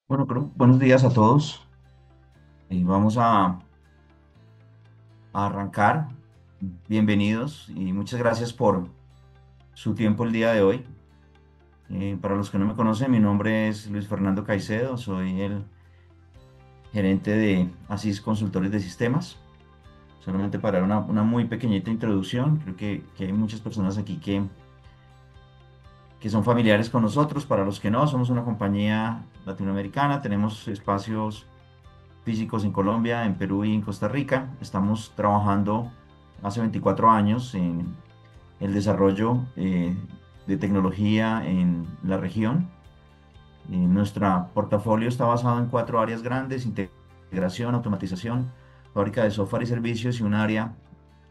Bueno, buenos días a todos. Vamos a arrancar. Bienvenidos y muchas gracias por su tiempo el día de hoy. Para los que no me conocen, mi nombre es Luis Fernando Caicedo, soy el gerente de Asís Consultores de Sistemas. Solamente para dar una muy pequeñita introducción, creo que hay muchas personas aquí que son familiares con nosotros. Para los que no, somos una compañía latinoamericana, tenemos espacios físicos en Colombia, en Perú y en Costa Rica. Estamos trabajando hace 24 años en el desarrollo de tecnología en la región. Nuestro portafolio está basado en cuatro áreas grandes: integración, automatización, fábrica de software y servicios, y un área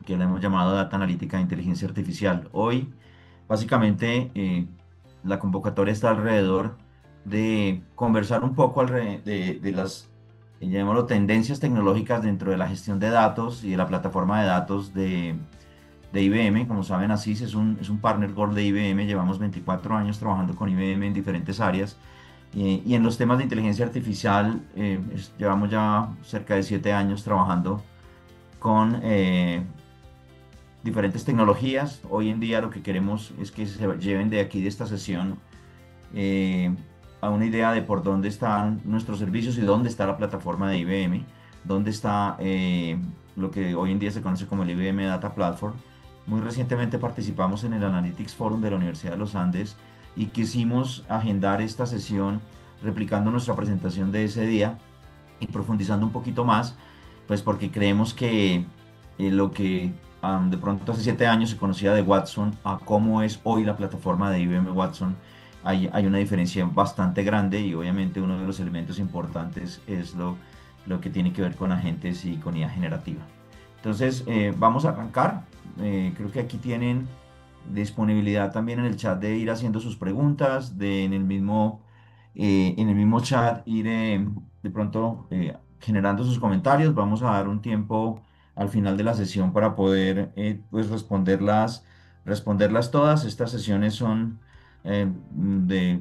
que le hemos llamado Data Analítica e Inteligencia Artificial. Hoy, básicamente, la convocatoria está alrededor de conversar un poco de las, llamémoslo, tendencias tecnológicas dentro de la gestión de datos y de la plataforma de datos de IBM. Como saben, ASIS es un partner Gold de IBM. Llevamos 24 años trabajando con IBM en diferentes áreas. Y en los temas de inteligencia artificial, llevamos ya cerca de 7 años trabajando con diferentes tecnologías. Hoy en día lo que queremos es que se lleven de aquí, de esta sesión, eh, a una idea de por dónde están nuestros servicios y dónde está la plataforma de IBM, dónde está lo que hoy en día se conoce como el IBM Data Platform. Muy recientemente participamos en el Analytics Forum de la Universidad de los Andes y quisimos agendar esta sesión replicando nuestra presentación de ese día y profundizando un poquito más, pues porque creemos que lo que de pronto hace 7 años se conocía de Watson a cómo es hoy la plataforma de IBM Watson, hay una diferencia bastante grande, y obviamente uno de los elementos importantes es lo que tiene que ver con agentes y con IA generativa. Entonces, vamos a arrancar. Creo que aquí tienen disponibilidad también en el chat de ir haciendo sus preguntas, en el mismo chat ir de pronto generando sus comentarios. Vamos a dar un tiempo al final de la sesión para poder pues responderlas todas. Estas sesiones son de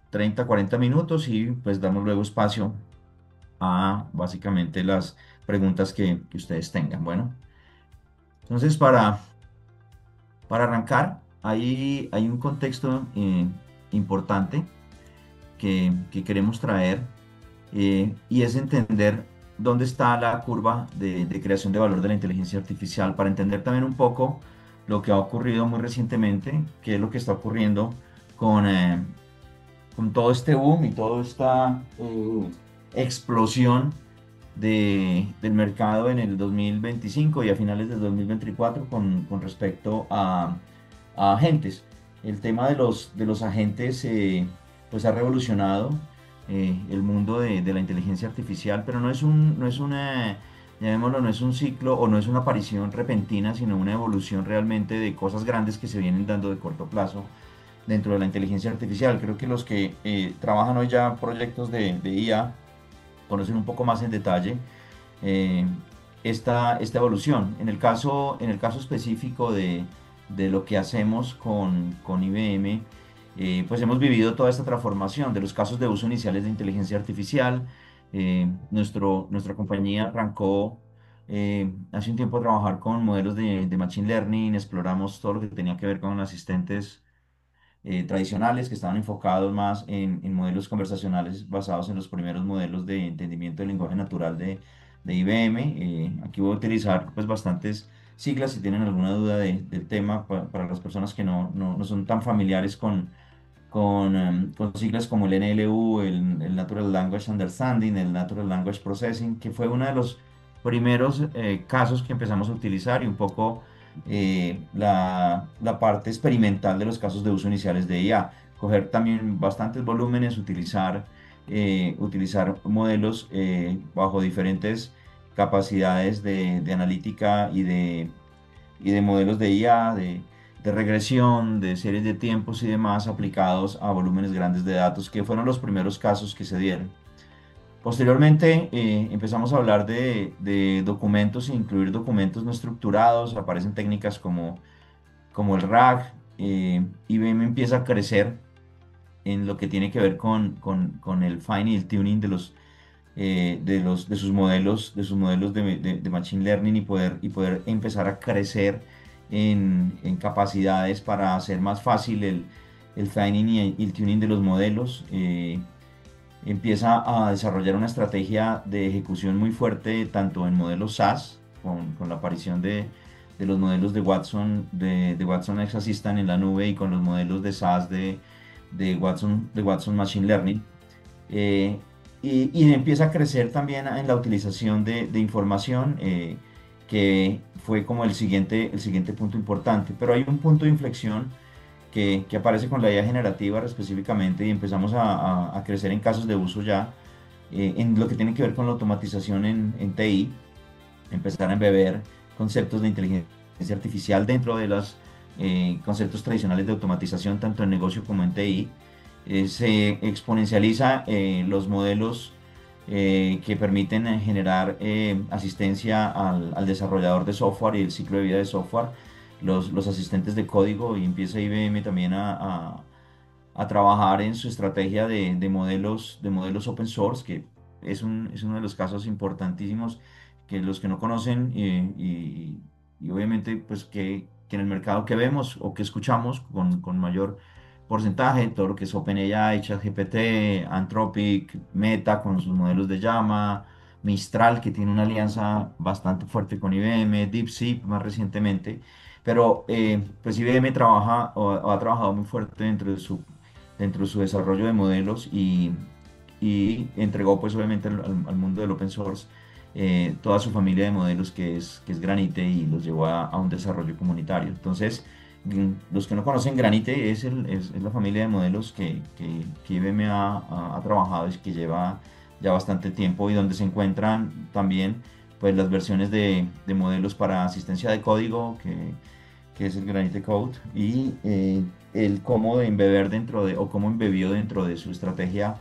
30 a 40 minutos, y pues damos luego espacio a básicamente las preguntas que ustedes tengan. Bueno, entonces para arrancar, hay un contexto importante que queremos traer, y es entender dónde está la curva de creación de valor de la inteligencia artificial, para entender también un poco lo que ha ocurrido muy recientemente, qué es lo que está ocurriendo con todo este boom y toda esta explosión del mercado en el 2025 y a finales del 2024 con respecto a agentes. El tema de los agentes pues ha revolucionado el mundo de la inteligencia artificial, pero no es una, llamémoslo, no es un ciclo o no es una aparición repentina, sino una evolución realmente de cosas grandes que se vienen dando de corto plazo dentro de la inteligencia artificial. Creo que los que trabajan hoy ya proyectos de IA conocen un poco más en detalle eh, esta evolución. En el caso específico de lo que hacemos con IBM, pues hemos vivido toda esta transformación de los casos de uso iniciales de inteligencia artificial. Nuestra compañía arrancó hace un tiempo a trabajar con modelos de Machine Learning. Exploramos todo lo que tenía que ver con asistentes tradicionales que estaban enfocados más en modelos conversacionales basados en los primeros modelos de entendimiento del lenguaje natural de IBM. Aquí voy a utilizar pues bastantes siglas si tienen alguna duda del tema, para las personas que no son tan familiares con siglas como el NLU, el Natural Language Understanding, el Natural Language Processing, que fue uno de los primeros casos que empezamos a utilizar, y un poco la parte experimental de los casos de uso iniciales de IA. Coger también bastantes volúmenes, utilizar modelos bajo diferentes capacidades de analítica y de modelos de IA, de regresión, de series de tiempos y demás, aplicados a volúmenes grandes de datos, que fueron los primeros casos que se dieron. Posteriormente empezamos a hablar de documentos e incluir documentos no estructurados. Aparecen técnicas como el RAG. IBM empieza a crecer en lo que tiene que ver con el fine y el tuning de sus modelos de Machine Learning y poder empezar a crecer en capacidades para hacer más fácil el fine y el tuning de los modelos. Empieza a desarrollar una estrategia de ejecución muy fuerte, tanto en modelos SaaS, con la aparición de los modelos de Watson X Assistant en la nube y con los modelos de SaaS de Watson Machine Learning. Eh, y empieza a crecer también en la utilización de información, que fue como el siguiente punto importante. Pero hay un punto de inflexión que aparece con la IA generativa específicamente y empezamos a crecer en casos de uso ya, en lo que tiene que ver con la automatización en TI, empezar a embeber conceptos de inteligencia artificial dentro de los conceptos tradicionales de automatización, tanto en negocio como en TI. Se exponencializa los modelos que permiten generar asistencia al desarrollador de software y el ciclo de vida de software, los asistentes de código, y empieza IBM también a trabajar en su estrategia de modelos open source, que es uno de los casos importantísimos que los que no conocen y obviamente pues que en el mercado que vemos o que escuchamos con mayor porcentaje, todo lo que es OpenAI, ChatGPT, Anthropic, Meta con sus modelos de llama, Mistral, que tiene una alianza bastante fuerte con IBM, DeepSeek más recientemente, pero pues IBM trabaja o ha trabajado muy fuerte dentro de su desarrollo de modelos y entregó pues obviamente al mundo del open source toda su familia de modelos que es Granite y los llevó a un desarrollo comunitario. Entonces, los que no conocen Granite es la familia de modelos que IBM ha trabajado y que lleva ya bastante tiempo y donde se encuentran también pues las versiones de modelos para asistencia de código que es el Granite Code y el cómo de embeber o cómo embebió dentro de su estrategia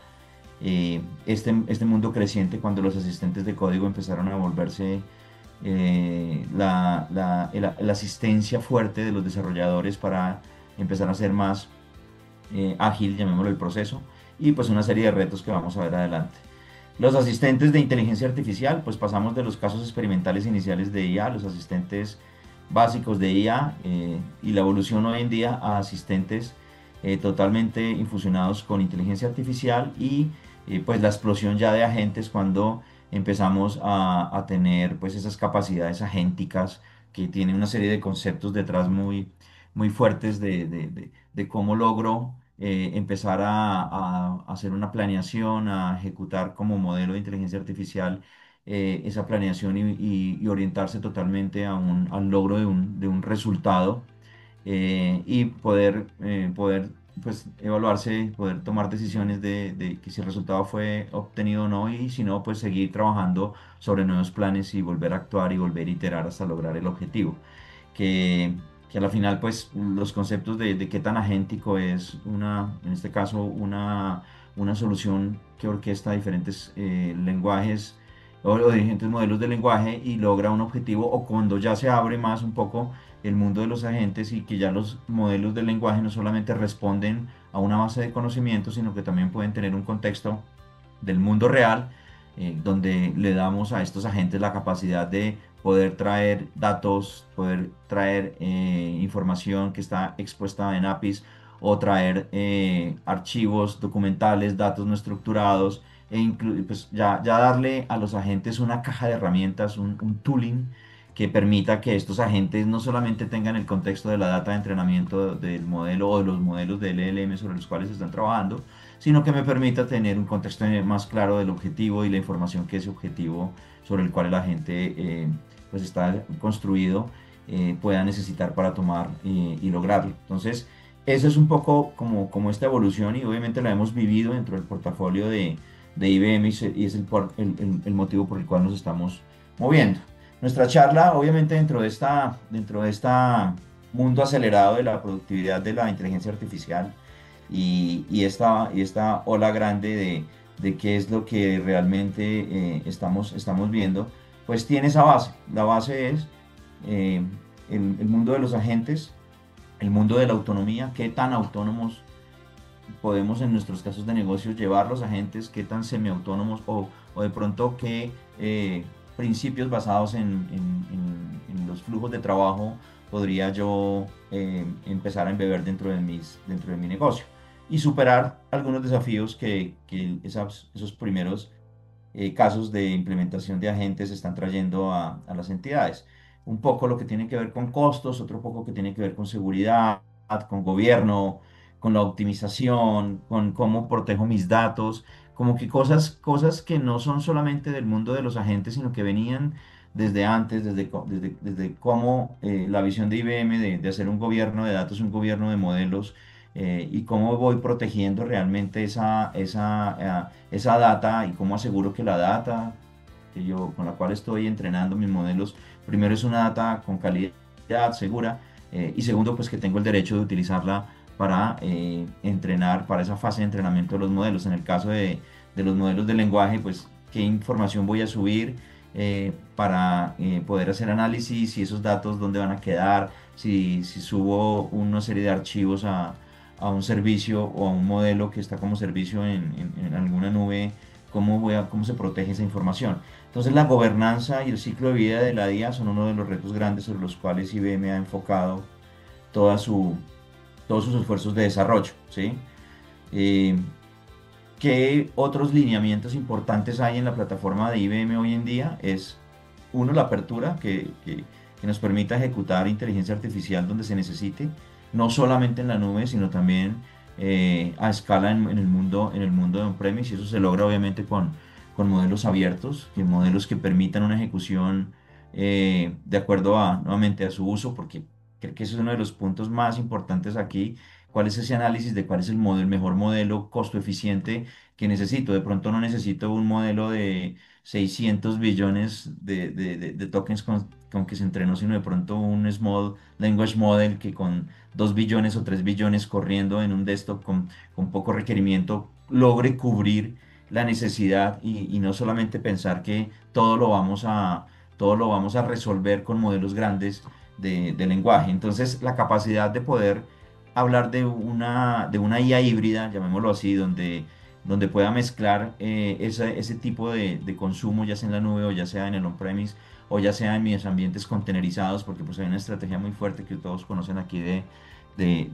este mundo creciente cuando los asistentes de código empezaron a volverse la asistencia fuerte de los desarrolladores para empezar a hacer más ágil, llamémoslo, el proceso, y pues una serie de retos que vamos a ver adelante. Los asistentes de inteligencia artificial, pues pasamos de los casos experimentales iniciales de IA, los asistentes básicos de IA y la evolución hoy en día a asistentes totalmente infusionados con inteligencia artificial y pues la explosión ya de agentes cuando empezamos a tener pues esas capacidades agénticas que tienen una serie de conceptos detrás muy fuertes de cómo logro empezar a hacer una planeación, a ejecutar como modelo de inteligencia artificial esa planeación y orientarse totalmente al logro de un resultado y poder pues, evaluarse, poder tomar decisiones de que si el resultado fue obtenido o no y si no, pues seguir trabajando sobre nuevos planes y volver a actuar y volver a iterar hasta lograr el objetivo. Que, que a la final, pues los conceptos de qué tan agéntico es en este caso, una solución que orquesta diferentes lenguajes o diferentes modelos de lenguaje y logra un objetivo, o cuando ya se abre más un poco el mundo de los agentes y que ya los modelos de lenguaje no solamente responden a una base de conocimiento, sino que también pueden tener un contexto del mundo real, donde le damos a estos agentes la capacidad de poder traer datos, poder traer información que está expuesta en APIs o traer archivos documentales, datos no estructurados pues ya darle a los agentes una caja de herramientas, un tooling que permita que estos agentes no solamente tengan el contexto de la data de entrenamiento del modelo o de los modelos de LLM sobre los cuales están trabajando, sino que me permita tener un contexto más claro del objetivo y la información que ese objetivo sobre el cual el agente pues está construido pueda necesitar para tomar y lograrlo. Entonces, eso es un poco como esta evolución y obviamente la hemos vivido dentro del portafolio de IBM y es el motivo por el cual nos estamos moviendo. Nuestra charla, obviamente, dentro de esta mundo acelerado de la productividad de la inteligencia artificial y esta ola grande de qué es lo que realmente estamos viendo, pues tiene esa base. La base es eh, el mundo de los agentes, el mundo de la autonomía, qué tan autónomos podemos en nuestros casos de negocios llevar los agentes, qué tan semiautónomos o de pronto qué principios basados en los flujos de trabajo podría yo empezar a embeber dentro de mi negocio y superar algunos desafíos que esos primeros casos de implementación de agentes están trayendo a las entidades. Un poco lo que tiene que ver con costos, otro poco que tiene que ver con seguridad, con gobierno, con la optimización, con cómo protejo mis datos, como que cosas que no son solamente del mundo de los agentes, sino que venían desde antes, desde cómo la visión de IBM de hacer un gobierno de datos, un gobierno de modelos, y cómo voy protegiendo realmente esa data y cómo aseguro que la data con la cual estoy entrenando mis modelos, primero es una data con calidad, segura, y segundo, pues que tengo el derecho de utilizarla para entrenar, para esa fase de entrenamiento de los modelos. En el caso de los modelos de lenguaje, pues qué información voy a subir para poder hacer análisis y esos datos dónde van a quedar, si subo una serie de archivos a un servicio o a un modelo que está como servicio en alguna nube, cómo se protege esa información. Entonces la gobernanza y el ciclo de vida de la IA son uno de los retos grandes sobre los cuales IBM ha enfocado toda su, todos sus esfuerzos de desarrollo, ¿sí? Eh, ¿Qué otros lineamientos importantes hay en la plataforma de IBM hoy en día? Es, uno, la apertura, que nos permita ejecutar inteligencia artificial donde se necesite, no solamente en la nube, sino también a escala en el mundo de on-premise, y eso se logra obviamente con modelos abiertos, que modelos que permitan una ejecución de acuerdo nuevamente a su uso, porque creo que ese es uno de los puntos más importantes aquí. ¿Cuál es ese análisis de cuál es el mejor modelo costo eficiente que necesito? De pronto no necesito un modelo de 600 billones de tokens con que se entrenó, sino de pronto un Small Language Model que con 2 billones o 3 billones corriendo en un desktop con poco requerimiento logre cubrir la necesidad y no solamente pensar que todo lo vamos a resolver con modelos grandes de lenguaje. Entonces, la capacidad de poder hablar de una IA híbrida, llamémoslo así, donde pueda mezclar ese tipo de consumo, ya sea en la nube o ya sea en el on-premise o ya sea en mis ambientes contenerizados, porque pues hay una estrategia muy fuerte que todos conocen aquí de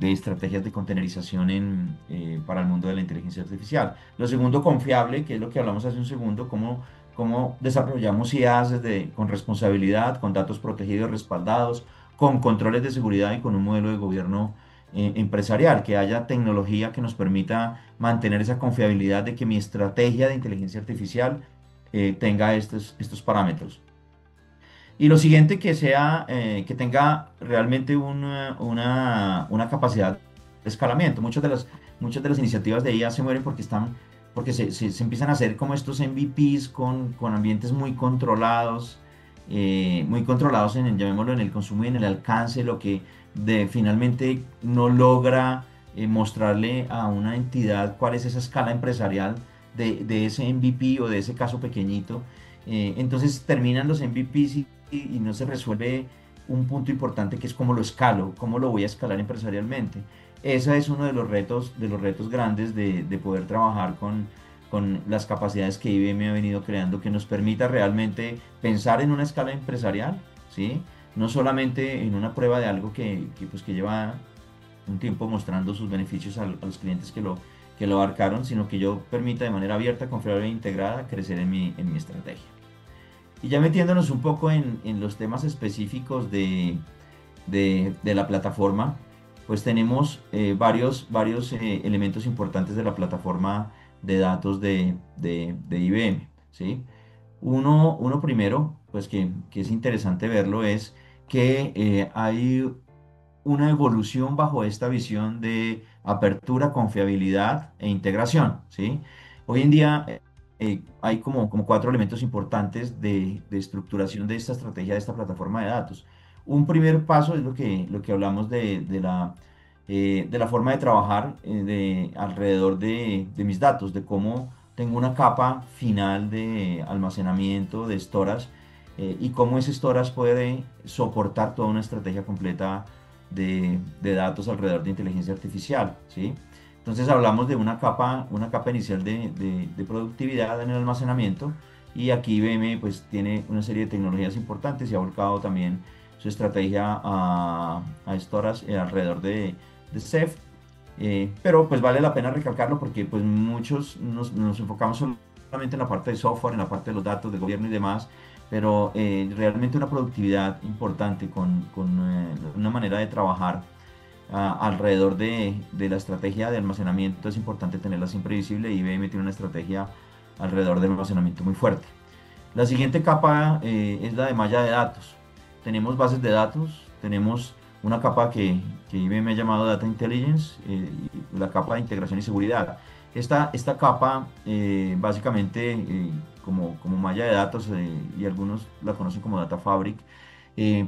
estrategias de contenerización para el mundo de la inteligencia artificial. Lo segundo, confiable, que es lo que hablamos hace un segundo, cómo desarrollamos IAs con responsabilidad, con datos protegidos, respaldados, con controles de seguridad y con un modelo de gobierno empresarial, que haya tecnología que nos permita mantener esa confiabilidad de que mi estrategia de inteligencia artificial tenga estos parámetros. Y lo siguiente, que tenga realmente una capacidad de escalamiento. Muchas de las iniciativas de IA se mueren porque se empiezan a hacer como estos MVPs con ambientes muy controlados llamémoslo, en el consumo y en el alcance, lo que finalmente no logra mostrarle a una entidad cuál es esa escala empresarial de ese MVP o de ese caso pequeñito. Entonces terminan los MVPs y no se resuelve un punto importante que es cómo lo escalo, cómo lo voy a escalar empresarialmente. Ese es uno de los retos grandes de poder trabajar con las capacidades que IBM ha venido creando, que nos permita realmente pensar en una escala empresarial, ¿sí? No solamente en una prueba de algo pues, que lleva un tiempo mostrando sus beneficios a los clientes que lo abarcaron, sino que yo permita de manera abierta, confiable e integrada crecer en mi estrategia. Y ya metiéndonos un poco en los temas específicos de la plataforma, pues tenemos varios elementos importantes de la plataforma de datos de IBM, ¿sí? Uno primero, pues que es interesante verlo, es que hay una evolución bajo esta visión de apertura, confiabilidad e integración, ¿sí? Hoy en día hay como cuatro elementos importantes de estructuración de esta estrategia, de esta plataforma de datos. Un primer paso es lo que hablamos de la forma de trabajar alrededor de mis datos, de cómo tengo una capa final de almacenamiento, de storage, y cómo ese storage puede soportar toda una estrategia completa de datos alrededor de inteligencia artificial, ¿sí? Entonces hablamos de una capa inicial de productividad en el almacenamiento y aquí IBM pues tiene una serie de tecnologías importantes y ha volcado también su estrategia a storage alrededor de Ceph. Pero pues vale la pena recalcarlo porque pues muchos nos enfocamos solamente en la parte de software, en la parte de los datos, de gobierno y demás, pero realmente una productividad importante con una manera de trabajar alrededor de la estrategia de almacenamiento es importante tenerla siempre visible y IBM tiene una estrategia alrededor del almacenamiento muy fuerte. La siguiente capa es la de malla de datos. Tenemos bases de datos, tenemos una capa que IBM ha llamado Data Intelligence, y la capa de integración y seguridad. Esta capa, básicamente, como malla de datos, y algunos la conocen como Data Fabric,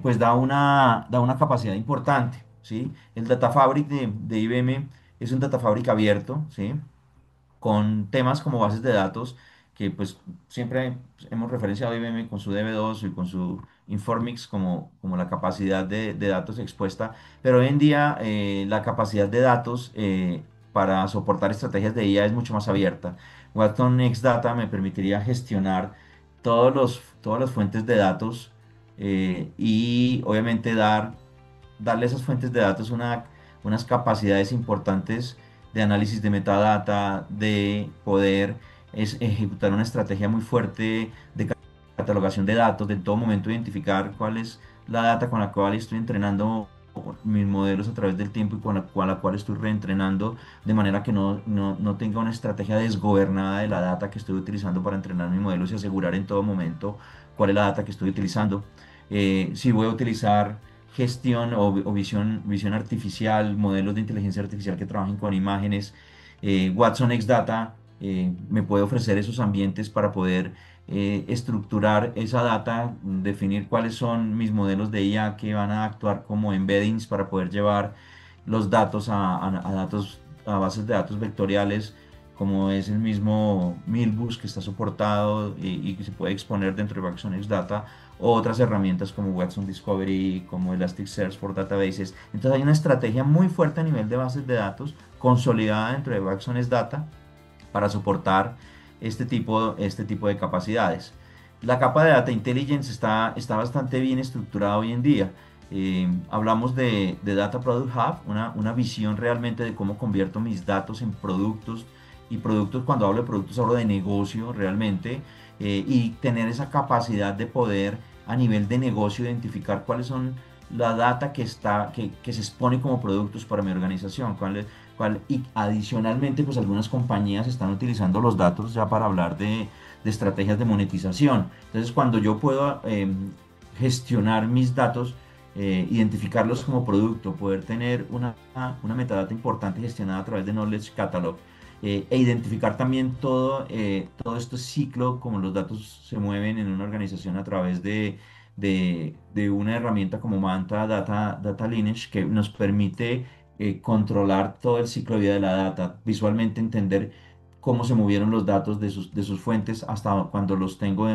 pues da una capacidad importante, ¿sí? El Data Fabric de IBM es un Data Fabric abierto, ¿sí? Con temas como bases de datos, que pues siempre hemos referenciado a IBM con su DB2 y con su Informix como la capacidad de datos expuesta, pero hoy en día la capacidad de datos para soportar estrategias de IA es mucho más abierta. Watson X Data me permitiría gestionar todas las fuentes de datos y obviamente darle a esas fuentes de datos unas capacidades importantes de análisis de metadata, de poder ejecutar una estrategia muy fuerte de catalogación de datos, de en todo momento identificar cuál es la data con la cual estoy entrenando mis modelos a través del tiempo y con la cual estoy reentrenando, de manera que no tenga una estrategia desgobernada de la data que estoy utilizando para entrenar mis modelos y asegurar en todo momento cuál es la data que estoy utilizando. Si voy a utilizar gestión o visión artificial, modelos de inteligencia artificial que trabajen con imágenes. Watson X Data me puede ofrecer esos ambientes para poder estructurar esa data, definir cuáles son mis modelos de IA que van a actuar como embeddings para poder llevar los datos a bases de datos vectoriales, como es el mismo Milbus que está soportado y que se puede exponer dentro de Watson X Data, o otras herramientas como Watson Discovery, como Elasticsearch for Databases. Entonces hay una estrategia muy fuerte a nivel de bases de datos consolidada dentro de Watson X Data para soportar este tipo de capacidades. La capa de Data Intelligence está bastante bien estructurada hoy en día. Hablamos de Data Product Hub, una visión realmente de cómo convierto mis datos en productos, y productos, cuando hablo de productos, hablo de negocio realmente, y tener esa capacidad de poder a nivel de negocio identificar cuáles son la data que se expone como productos para mi organización, y adicionalmente, pues algunas compañías están utilizando los datos ya para hablar de estrategias de monetización. Entonces, cuando yo puedo gestionar mis datos, identificarlos como producto, poder tener una metadata importante gestionada a través de Knowledge Catalog, e identificar también todo este ciclo, como los datos se mueven en una organización a través de una herramienta como Manta Data Lineage, que nos permite controlar todo el ciclo de vida de la data, visualmente entender cómo se movieron los datos de sus fuentes hasta cuando los tengo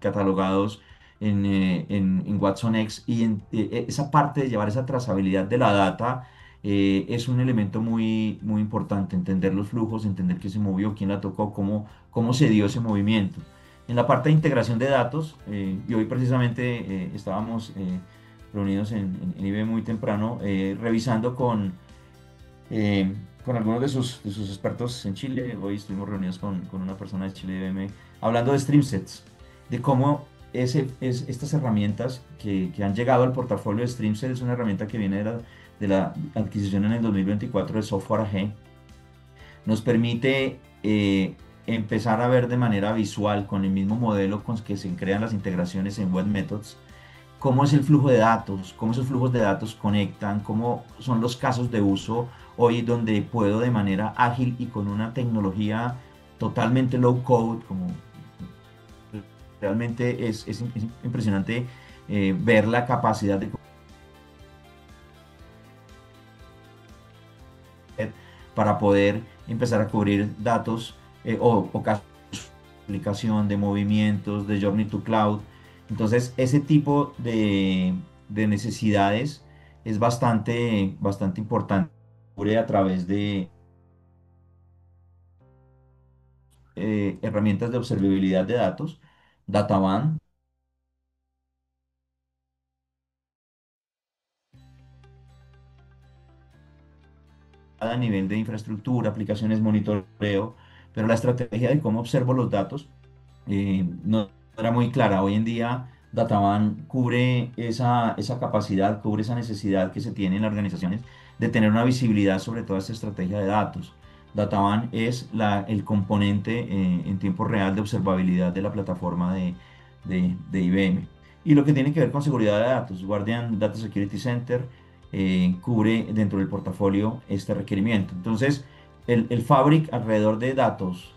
catalogados en Watson X, y esa parte de llevar esa trazabilidad de la data es un elemento muy importante, entender los flujos, entender qué se movió, quién la tocó, cómo se dio ese movimiento. En la parte de integración de datos, y hoy precisamente estábamos reunidos en IBM muy temprano, revisando con algunos de sus expertos en Chile. Hoy estuvimos reunidos con una persona de Chile de IBM, hablando de StreamSets, de cómo estas herramientas que han llegado al portafolio de StreamSets. Es una herramienta que viene de la adquisición en el 2024 de Software AG. Nos permite empezar a ver de manera visual, con el mismo modelo con que se crean las integraciones en Web Methods, cómo es el flujo de datos, cómo esos flujos de datos conectan, cómo son los casos de uso hoy, donde puedo de manera ágil y con una tecnología totalmente low code, como realmente es impresionante ver la capacidad de para poder empezar a cubrir datos o casos de aplicación, de movimientos, de Journey to Cloud. Entonces, ese tipo de necesidades es bastante importante a través de herramientas de observabilidad de datos, Databan, a nivel de infraestructura, aplicaciones, monitoreo, pero la estrategia de cómo observo los datos no era muy clara. Hoy en día, Databan cubre esa capacidad, cubre esa necesidad que se tiene en las organizaciones de tener una visibilidad sobre toda esta estrategia de datos. Databan es el componente en tiempo real de observabilidad de la plataforma de IBM. Y lo que tiene que ver con seguridad de datos, Guardian Data Security Center cubre dentro del portafolio este requerimiento. Entonces, el Fabric alrededor de datos,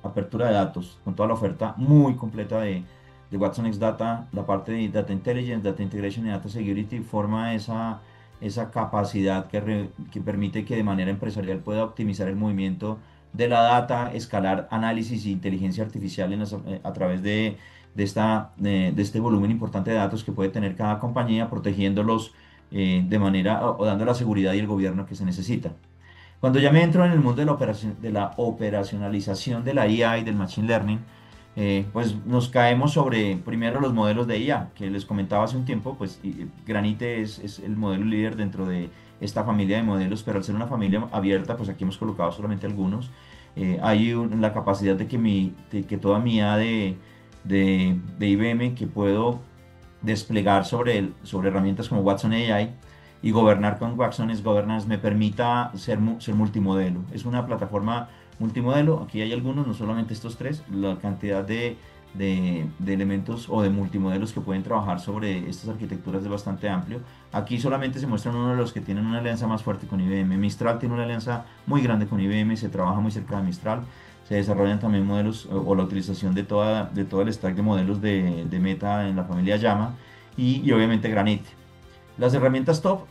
apertura de datos, con toda la oferta muy completa de Watson X Data, la parte de Data Intelligence, Data Integration y Data Security, forma esa capacidad que permite que de manera empresarial pueda optimizar el movimiento de la data, escalar análisis e inteligencia artificial a través de este volumen importante de datos que puede tener cada compañía, protegiéndolos de manera o dando la seguridad y el gobierno que se necesita. Cuando ya me entro en el mundo de de la operacionalización de la IA y del Machine Learning, pues nos caemos sobre primero los modelos de IA, que les comentaba hace un tiempo, pues Granite es el modelo líder dentro de esta familia de modelos, pero al ser una familia abierta, pues aquí hemos colocado solamente algunos. Hay la capacidad de que toda mi IA de IBM que puedo desplegar sobre herramientas como Watson AI y gobernar con Watson es Governance me permita ser multimodelo. Es una plataforma multimodelo, aquí hay algunos, no solamente estos tres, la cantidad de elementos o de multimodelos que pueden trabajar sobre estas arquitecturas es bastante amplio. Aquí solamente se muestran uno de los que tienen una alianza más fuerte con IBM. Mistral tiene una alianza muy grande con IBM, se trabaja muy cerca de Mistral. Se desarrollan también modelos o la utilización de todo el stack de modelos de Meta en la familia Llama y obviamente Granite. Las herramientas top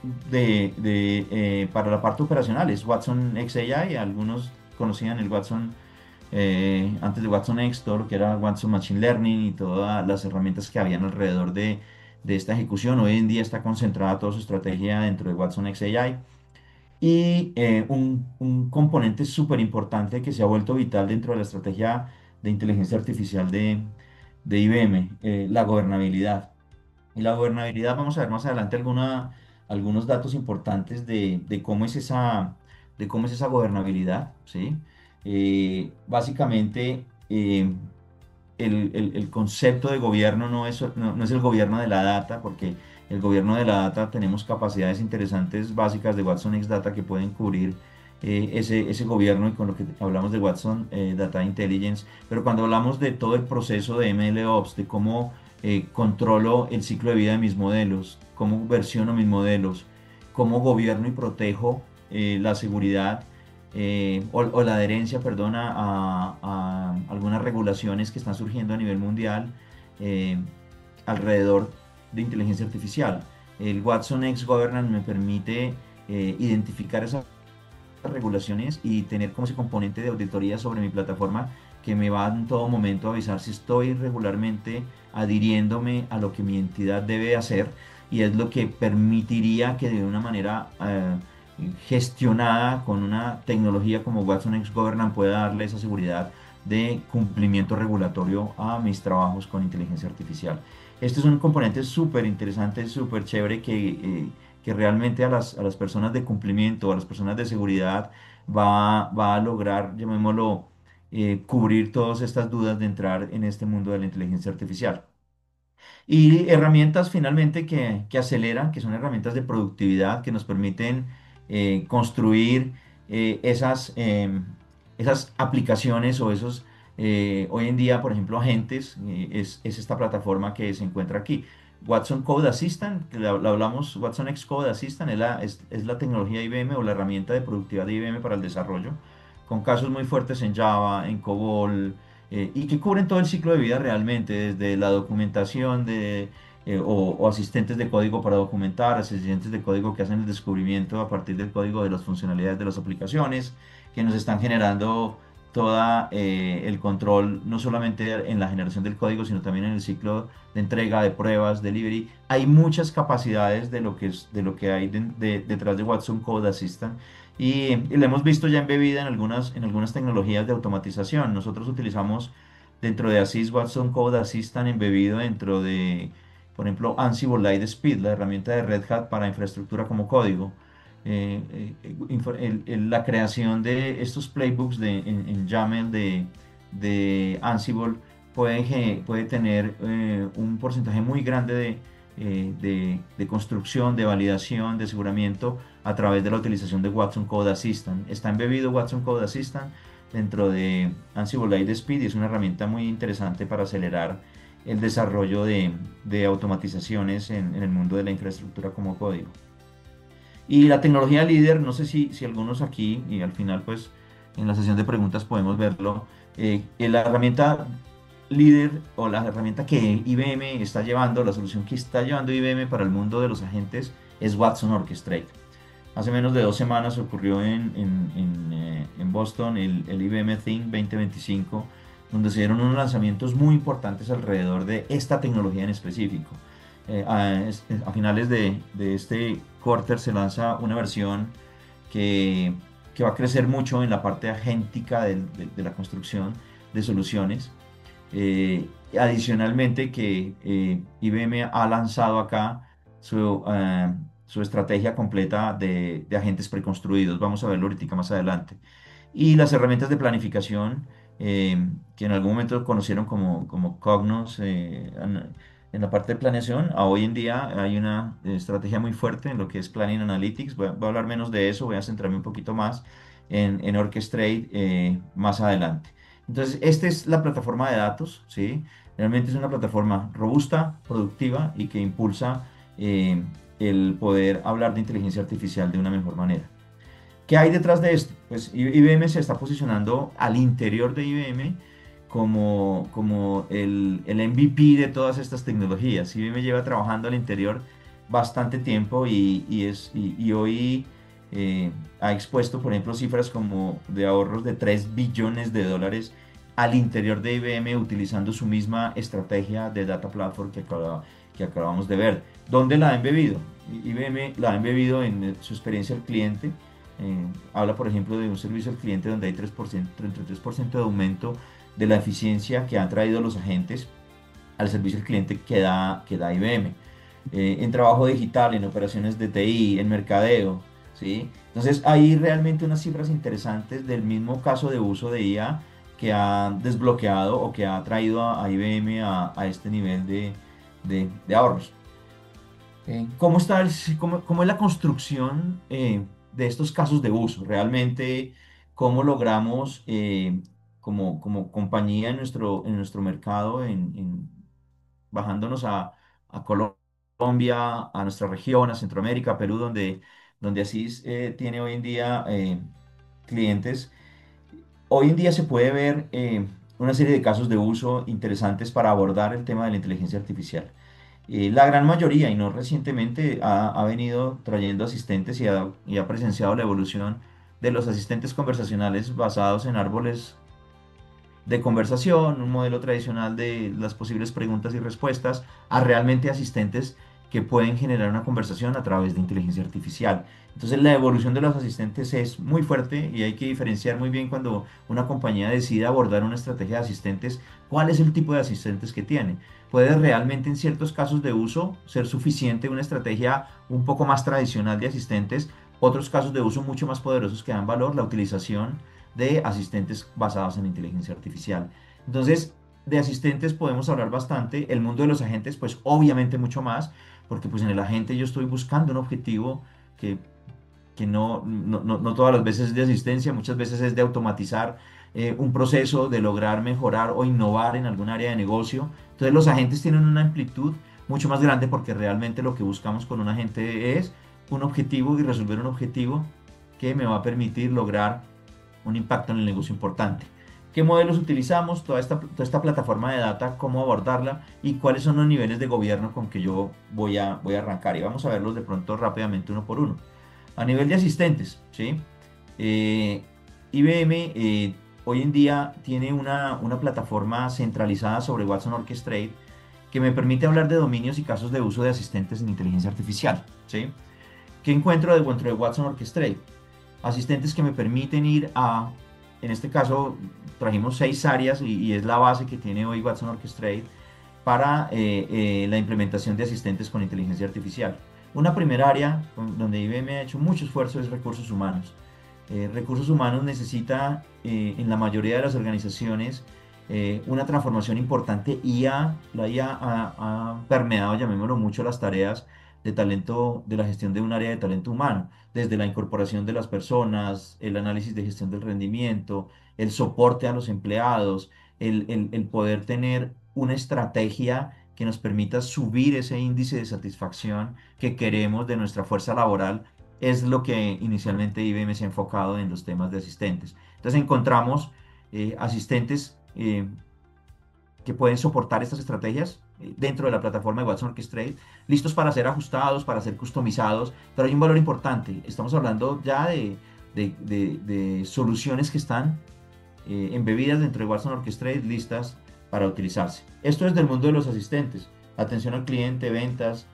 para la parte operacional es Watson XAI, algunos conocían el Watson antes de Watson X, todo lo que era Watson Machine Learning y todas las herramientas que habían alrededor de esta ejecución. Hoy en día está concentrada toda su estrategia dentro de Watson XAI. Y un componente súper importante que se ha vuelto vital dentro de la estrategia de inteligencia artificial de IBM, la gobernabilidad. Y la gobernabilidad, vamos a ver más adelante algunos datos importantes de cómo es esa gobernabilidad, ¿sí? Básicamente, el concepto de gobierno no es el gobierno de la data, porque el gobierno de la data tenemos capacidades interesantes básicas de Watson X Data que pueden cubrir ese gobierno y con lo que hablamos de Watson Data Intelligence, pero cuando hablamos de todo el proceso de MLOps, de cómo controlo el ciclo de vida de mis modelos, cómo versiono mis modelos, cómo gobierno y protejo la seguridad o la adherencia, perdona, a algunas regulaciones que están surgiendo a nivel mundial eh, alrededor de inteligencia artificial. El Watson X Governance me permite identificar esas regulaciones y tener como ese componente de auditoría sobre mi plataforma que me va en todo momento a avisar si estoy regularmente adhiriéndome a lo que mi entidad debe hacer y es lo que permitiría que de una manera gestionada con una tecnología como Watson X Governance pueda darle esa seguridad de cumplimiento regulatorio a mis trabajos con inteligencia artificial. Este es un componente súper interesante, súper chévere que realmente a las personas de cumplimiento, a las personas de seguridad, va a lograr, llamémoslo, cubrir todas estas dudas de entrar en este mundo de la inteligencia artificial. Y herramientas finalmente que aceleran, que son herramientas de productividad que nos permiten construir esas aplicaciones o hoy en día, por ejemplo, agentes, es esta plataforma que se encuentra aquí. Watson Code Assistant, que la hablamos, Watson X Code Assistant es la tecnología de IBM o la herramienta de productividad de IBM para el desarrollo, con casos muy fuertes en Java, en COBOL, y que cubren todo el ciclo de vida realmente, desde la documentación o asistentes de código para documentar, asistentes de código que hacen el descubrimiento a partir del código de las funcionalidades de las aplicaciones, que nos están generando toda el control, no solamente en la generación del código, sino también en el ciclo de entrega, de pruebas, delivery. Hay muchas capacidades de lo que hay detrás de Watson Code Assistant y la hemos visto ya embebida en algunas tecnologías de automatización. Nosotros utilizamos dentro de Assist Watson Code Assistant embebido dentro de, por ejemplo, Ansible Lightspeed, la herramienta de Red Hat para infraestructura como código. La creación de estos playbooks en YAML de Ansible puede tener un porcentaje muy grande de construcción, de validación, de aseguramiento a través de la utilización de Watson Code Assistant. Está embebido Watson Code Assistant dentro de Ansible Lightspeed y es una herramienta muy interesante para acelerar el desarrollo de automatizaciones en el mundo de la infraestructura como código. Y la tecnología líder, no sé si algunos aquí, y al final pues en la sesión de preguntas podemos verlo, la herramienta líder o la herramienta que IBM está llevando, la solución que está llevando IBM para el mundo de los agentes es Watson Orchestrate. Hace menos de 2 semanas ocurrió en Boston el IBM Think 2025, donde se dieron unos lanzamientos muy importantes alrededor de esta tecnología en específico. A finales de este quarter se lanza una versión que, que va a crecer mucho en la parte agéntica de la construcción de soluciones. Adicionalmente que IBM ha lanzado acá su estrategia completa de agentes preconstruidos. Vamos a verlo ahorita más adelante. Y las herramientas de planificación que en algún momento conocieron como Cognos en la parte de planeación, a hoy en día hay una estrategia muy fuerte en lo que es Planning Analytics. Voy a hablar menos de eso, voy a centrarme un poquito más en Orchestrate más adelante. Entonces, esta es la plataforma de datos, ¿sí? Realmente es una plataforma robusta, productiva y que impulsa eh, el poder hablar de inteligencia artificial de una mejor manera. ¿Qué hay detrás de esto? Pues IBM se está posicionando al interior de IBM como el MVP de todas estas tecnologías. IBM lleva trabajando al interior bastante tiempo y hoy ha expuesto, por ejemplo, cifras como de ahorros de 3 billones de dólares al interior de IBM utilizando su misma estrategia de Data Platform que acabamos de ver. ¿Dónde la ha embebido? IBM la ha embebido en su experiencia al cliente. Habla, por ejemplo, de un servicio al cliente donde hay 33% de aumento de la eficiencia que han traído los agentes al servicio al cliente que da IBM. En trabajo digital, en operaciones de TI, en mercadeo, ¿sí? Entonces, hay realmente unas cifras interesantes del mismo caso de uso de IA que ha desbloqueado o que ha traído a IBM a este nivel de ahorros. ¿Cómo está cómo es la construcción de estos casos de uso? Realmente, ¿cómo logramos como compañía en nuestro mercado, bajándonos a Colombia, a nuestra región, a Centroamérica, a Perú, donde Asís tiene hoy en día clientes? Hoy en día se puede ver una serie de casos de uso interesantes para abordar el tema de la inteligencia artificial. La gran mayoría, y no recientemente, ha venido trayendo asistentes y ha presenciado la evolución de los asistentes conversacionales basados en árboles de conversación, un modelo tradicional de las posibles preguntas y respuestas, a realmente asistentes que pueden generar una conversación a través de inteligencia artificial. Entonces la evolución de los asistentes es muy fuerte y hay que diferenciar muy bien cuando una compañía decide abordar una estrategia de asistentes, cuál es el tipo de asistentes que tiene. Puede realmente en ciertos casos de uso ser suficiente una estrategia un poco más tradicional de asistentes, otros casos de uso mucho más poderosos que dan valor, la utilización de asistentes basados en inteligencia artificial. Entonces, de asistentes podemos hablar bastante. El mundo de los agentes, pues obviamente mucho más, porque pues en el agente yo estoy buscando un objetivo que, que no todas las veces es de asistencia, muchas veces es de automatizar un proceso, de lograr mejorar o innovar en algún área de negocio. Entonces los agentes tienen una amplitud mucho más grande porque realmente lo que buscamos con un agente es un objetivo y resolver un objetivo que me va a permitir lograr un impacto en el negocio importante. ¿Qué modelos utilizamos? Toda esta plataforma de data, cómo abordarla y cuáles son los niveles de gobierno con que yo voy a arrancar. Y vamos a verlos de pronto rápidamente uno por uno. A nivel de asistentes, ¿sí? IBM hoy en día tiene una plataforma centralizada sobre Watson Orchestrate que me permite hablar de dominios y casos de uso de asistentes en inteligencia artificial, ¿sí? ¿Qué encuentro dentro de Watson Orchestrate? asistentes que me permiten ir a, en este caso, trajimos 6 áreas y es la base que tiene hoy Watson Orchestrate para la implementación de asistentes con inteligencia artificial. Una primera área donde IBM ha hecho mucho esfuerzo es recursos humanos. Recursos humanos necesita en la mayoría de las organizaciones una transformación importante. La IA ha permeado, llamémoslo mucho, las tareas de talento, de la gestión de un área de talento humano, desde la incorporación de las personas, el análisis de gestión del rendimiento, el soporte a los empleados, el poder tener una estrategia que nos permita subir ese índice de satisfacción que queremos de nuestra fuerza laboral es lo que inicialmente IBM se ha enfocado en los temas de asistentes. Entonces encontramos asistentes que pueden soportar estas estrategias dentro de la plataforma de Watson Orchestrate, listos para ser ajustados, para ser customizados, pero hay un valor importante. Estamos hablando ya de soluciones que están embebidas dentro de Watson Orchestrate, listas para utilizarse. Esto es del mundo de los asistentes. Atención al cliente, ventas,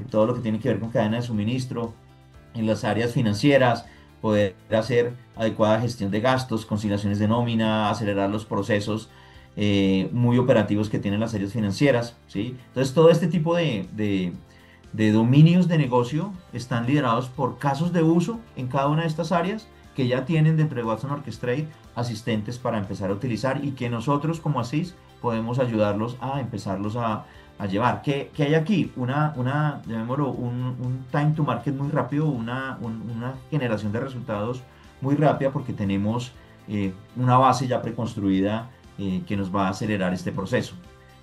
todo lo que tiene que ver con cadena de suministro, en las áreas financieras, poder hacer adecuada gestión de gastos, conciliaciones de nómina, acelerar los procesos muy operativos que tienen las áreas financieras, ¿sí? Entonces, todo este tipo de dominios de negocio están liderados por casos de uso en cada una de estas áreas que ya tienen dentro de Watson Orchestrate asistentes para empezar a utilizar y que nosotros como ASIS podemos ayudarlos a empezarlos a llevar. ¿Qué hay aquí? Llamémoslo, un time to market muy rápido, una generación de resultados muy rápida porque tenemos una base ya preconstruida que nos va a acelerar este proceso.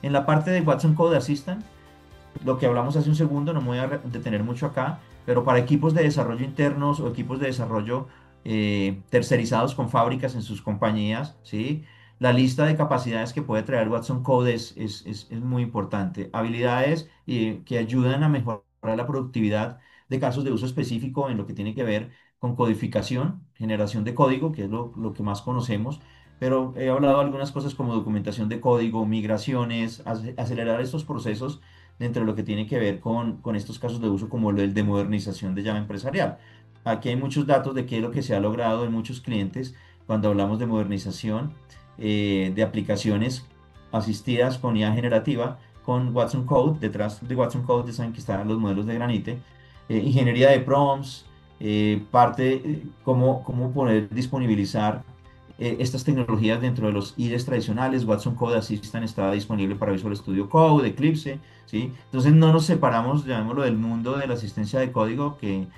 En la parte de Watson Code Assistant, lo que hablamos hace un segundo, no me voy a detener mucho acá, pero para equipos de desarrollo internos o equipos de desarrollo tercerizados con fábricas en sus compañías, ¿sí? La lista de capacidades que puede traer Watson Code es muy importante. Habilidades que ayudan a mejorar la productividad de casos de uso específico en lo que tiene que ver con codificación, generación de código, que es lo que más conocemos, pero he hablado de algunas cosas como documentación de código, migraciones, acelerar estos procesos dentro de lo que tiene que ver con estos casos de uso como el de modernización de llave empresarial. Aquí hay muchos datos de qué es lo que se ha logrado en muchos clientes cuando hablamos de modernización de aplicaciones asistidas con IA generativa, con Watson Code. Detrás de Watson Code ya saben que están los modelos de Granite, ingeniería de prompts, cómo poder disponibilizar estas tecnologías dentro de los IDEs tradicionales. Watson Code Assistant está disponible para Visual Studio Code, Eclipse, ¿sí? Entonces no nos separamos, llamémoslo, del mundo de la asistencia de código que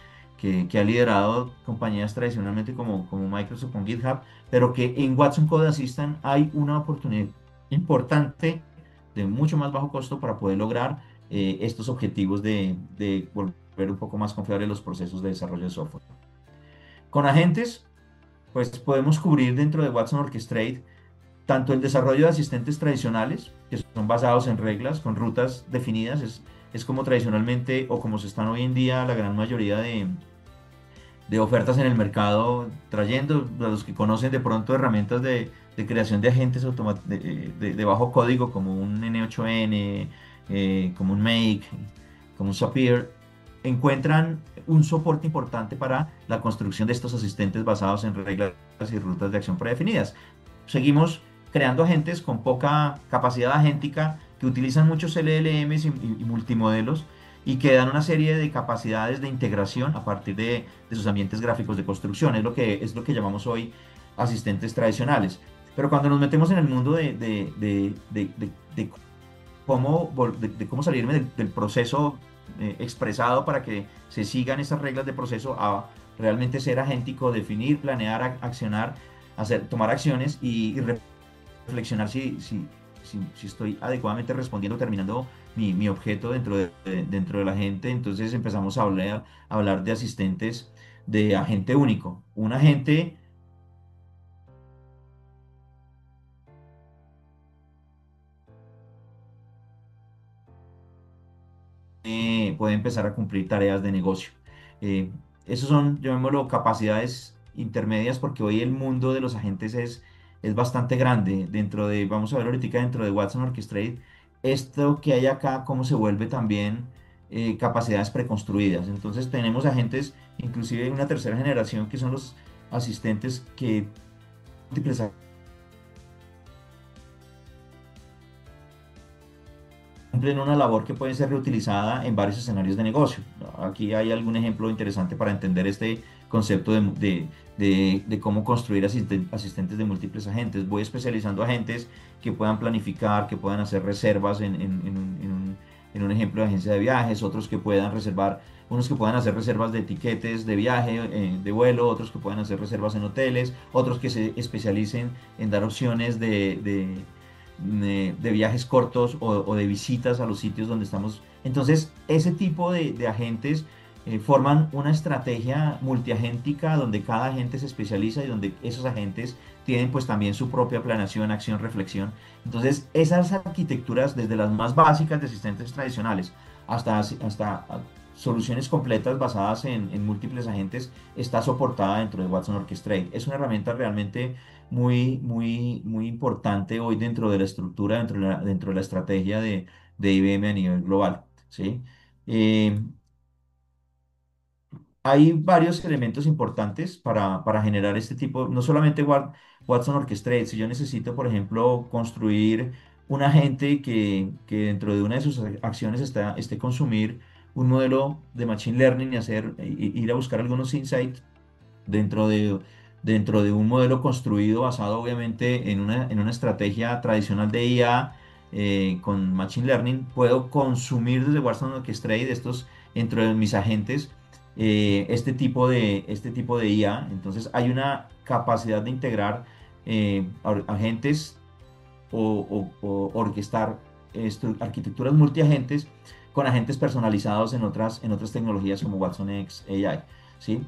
ha liderado compañías tradicionalmente como Microsoft con GitHub, pero que en Watson Code Assistant hay una oportunidad importante de mucho más bajo costo para poder lograr estos objetivos de volver un poco más confiables los procesos de desarrollo de software. Con agentes, pues podemos cubrir dentro de Watson Orchestrate tanto el desarrollo de asistentes tradicionales, que son basados en reglas, con rutas definidas, es como tradicionalmente o como se están hoy en día la gran mayoría de ofertas en el mercado, trayendo a los que conocen de pronto herramientas de creación de agentes de bajo código como un N8N, como un Make, como un Zapier, encuentran un soporte importante para la construcción de estos asistentes basados en reglas y rutas de acción predefinidas. Seguimos creando agentes con poca capacidad agéntica que utilizan muchos LLMs y multimodelos y que dan una serie de capacidades de integración a partir de sus ambientes gráficos de construcción. Es lo que llamamos hoy asistentes tradicionales. Pero cuando nos metemos en el mundo de cómo salirme del proceso expresado para que se sigan esas reglas de proceso a realmente ser agéntico, definir, planear, accionar, tomar acciones y reflexionar si estoy adecuadamente respondiendo, terminando mi objeto dentro de la gente. Entonces empezamos a hablar de asistentes de agente único. Un agente puede empezar a cumplir tareas de negocio. Eh, Esos son, llamémoslo, capacidades intermedias porque hoy el mundo de los agentes es bastante grande. Vamos a ver ahorita dentro de Watson Orchestrate, esto que hay acá, cómo se vuelve también capacidades preconstruidas. Entonces tenemos agentes, inclusive una tercera generación, que son los asistentes que múltiples cumplen una labor que puede ser reutilizada en varios escenarios de negocio. Aquí hay algún ejemplo interesante para entender este concepto de cómo construir asistentes de múltiples agentes. Voy especializando agentes que puedan planificar, que puedan hacer reservas en un ejemplo de agencia de viajes, otros que puedan reservar, unos que puedan hacer reservas de tiquetes de viaje, de vuelo, otros que puedan hacer reservas en hoteles, otros que se especialicen en dar opciones de viajes cortos o de visitas a los sitios donde estamos. Entonces, ese tipo de agentes forman una estrategia multiagéntica donde cada agente se especializa y donde esos agentes tienen pues también su propia planeación, acción, reflexión. Entonces, esas arquitecturas, desde las más básicas de asistentes tradicionales hasta soluciones completas basadas en múltiples agentes, está soportada dentro de Watson Orchestrate. Es una herramienta realmente muy importante hoy dentro de la estructura, dentro de la estrategia de IBM a nivel global, ¿sí? Eh, Hay varios elementos importantes para generar este tipo, no solamente Watson Orchestrate. Si yo necesito, por ejemplo, construir un agente que dentro de una de sus acciones esté consumir un modelo de Machine Learning y ir a buscar algunos insights dentro dentro de un modelo construido basado obviamente en una estrategia tradicional de IA con Machine Learning, puedo consumir desde Watson Orchestrate dentro de mis agentes este tipo de IA. Entonces hay una capacidad de integrar agentes o orquestar arquitecturas multiagentes con agentes personalizados en otras tecnologías como Watson X AI, ¿sí?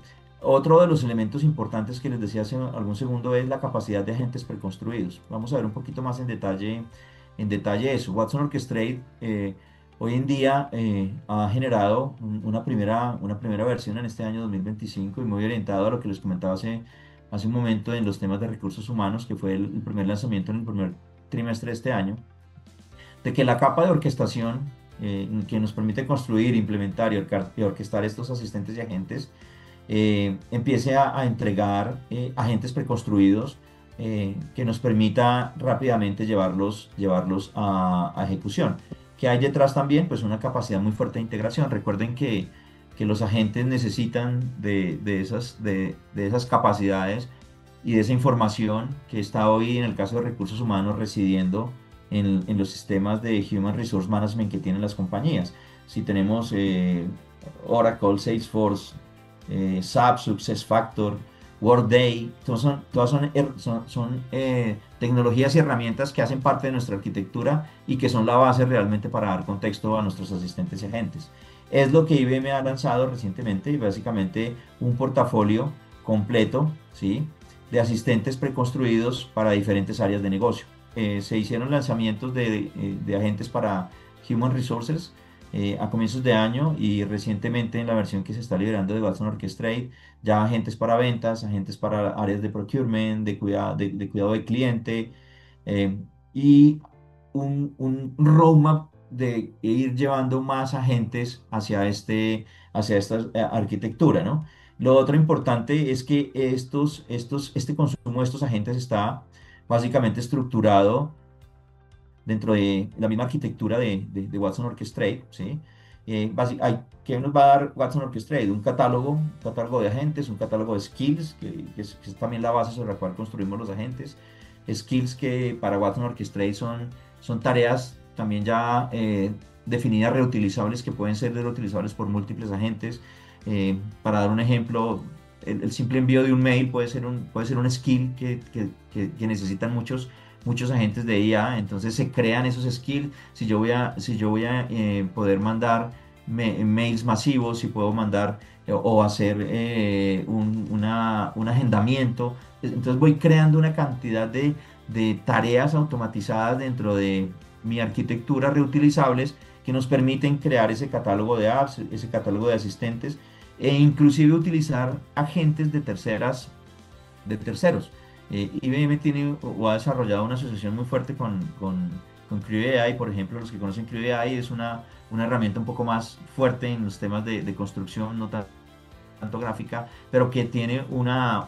Otro de los elementos importantes que les decía hace algún segundo es la capacidad de agentes preconstruidos. Vamos a ver un poquito más en detalle eso. Watson Orchestrate hoy en día ha generado una primera versión en este año 2025 y muy orientado a lo que les comentaba hace un momento en los temas de recursos humanos, que fue el primer lanzamiento en el primer trimestre de este año, de que la capa de orquestación que nos permite construir, implementar y orquestar estos asistentes y agentes empiece a entregar agentes preconstruidos que nos permita rápidamente llevarlos a ejecución. Que hay detrás también pues una capacidad muy fuerte de integración. Recuerden que los agentes necesitan de esas capacidades y de esa información que está hoy en el caso de recursos humanos residiendo en los sistemas de Human Resource Management que tienen las compañías. Si tenemos Oracle, Salesforce, SAP, SuccessFactor, Workday, son tecnologías y herramientas que hacen parte de nuestra arquitectura y que son la base realmente para dar contexto a nuestros asistentes y agentes. Es lo que IBM ha lanzado recientemente y básicamente un portafolio completo, ¿sí?, de asistentes preconstruidos para diferentes áreas de negocio. Se hicieron lanzamientos de agentes para Human Resources a comienzos de año y recientemente en la versión que se está liberando de Watson Orchestrate, ya agentes para ventas, agentes para áreas de procurement, de cuidado del cliente y un roadmap de ir llevando más agentes hacia esta arquitectura, ¿no? Lo otro importante es que este consumo de estos agentes está básicamente estructurado dentro de la misma arquitectura de Watson Orchestrate, ¿sí? ¿Qué nos va a dar Watson Orchestrate? Un catálogo de agentes, un catálogo de skills, que es también la base sobre la cual construimos los agentes. Skills que para Watson Orchestrate son tareas también ya definidas reutilizables que pueden ser reutilizables por múltiples agentes. Para dar un ejemplo, el simple envío de un mail puede ser un skill que necesitan muchos agentes de IA. Entonces se crean esos skills. Si yo voy a poder mandar mails masivos, si puedo mandar o hacer un agendamiento, entonces voy creando una cantidad de tareas automatizadas dentro de mi arquitectura reutilizables que nos permiten crear ese catálogo de apps, ese catálogo de asistentes e inclusive utilizar agentes de terceros. IBM tiene o ha desarrollado una asociación muy fuerte con Creo AI, por ejemplo, los que conocen Creo AI es una herramienta un poco más fuerte en los temas de construcción, no tanto gráfica, pero que tiene una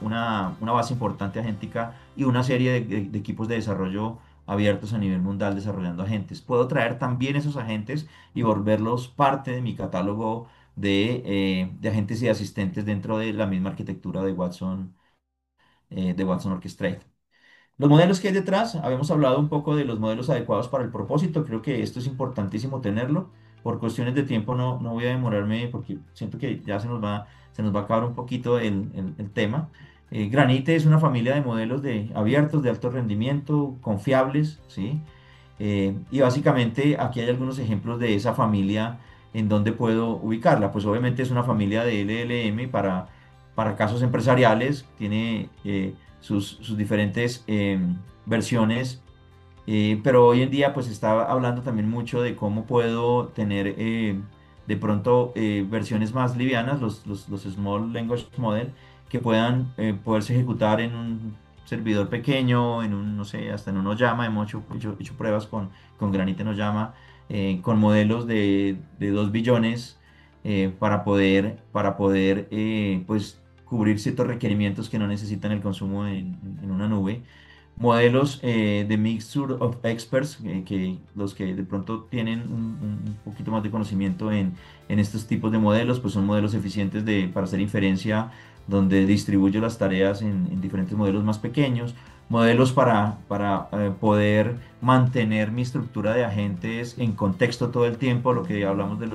base importante agéntica y una serie de equipos de desarrollo abiertos a nivel mundial desarrollando agentes. Puedo traer también esos agentes y volverlos parte de mi catálogo de agentes y asistentes dentro de la misma arquitectura de Watson Orchestrate. Los modelos que hay detrás, habíamos hablado un poco de los modelos adecuados para el propósito, creo que esto es importantísimo tenerlo. Por cuestiones de tiempo no voy a demorarme porque siento que ya se nos va a acabar un poquito el tema. Granite es una familia de modelos abiertos, de alto rendimiento, confiables, ¿sí? Y básicamente aquí hay algunos ejemplos de esa familia en donde puedo ubicarla. Pues obviamente es una familia de LLM para casos empresariales, tiene sus diferentes versiones, pero hoy en día pues está hablando también mucho de cómo puedo tener de pronto versiones más livianas, los Small Language Model, que puedan poderse ejecutar en un servidor pequeño, no sé, hasta en un Oyama. Hemos hecho pruebas con Granite en Oyama, con modelos de 2 billones para poder pues cubrir ciertos requerimientos que no necesitan el consumo en una nube. Modelos de Mixture of Experts, que los que de pronto tienen un poquito más de conocimiento en estos tipos de modelos, pues son modelos eficientes para hacer inferencia, donde distribuyo las tareas en diferentes modelos más pequeños. Modelos para poder mantener mi estructura de agentes en contexto todo el tiempo, lo que hablamos de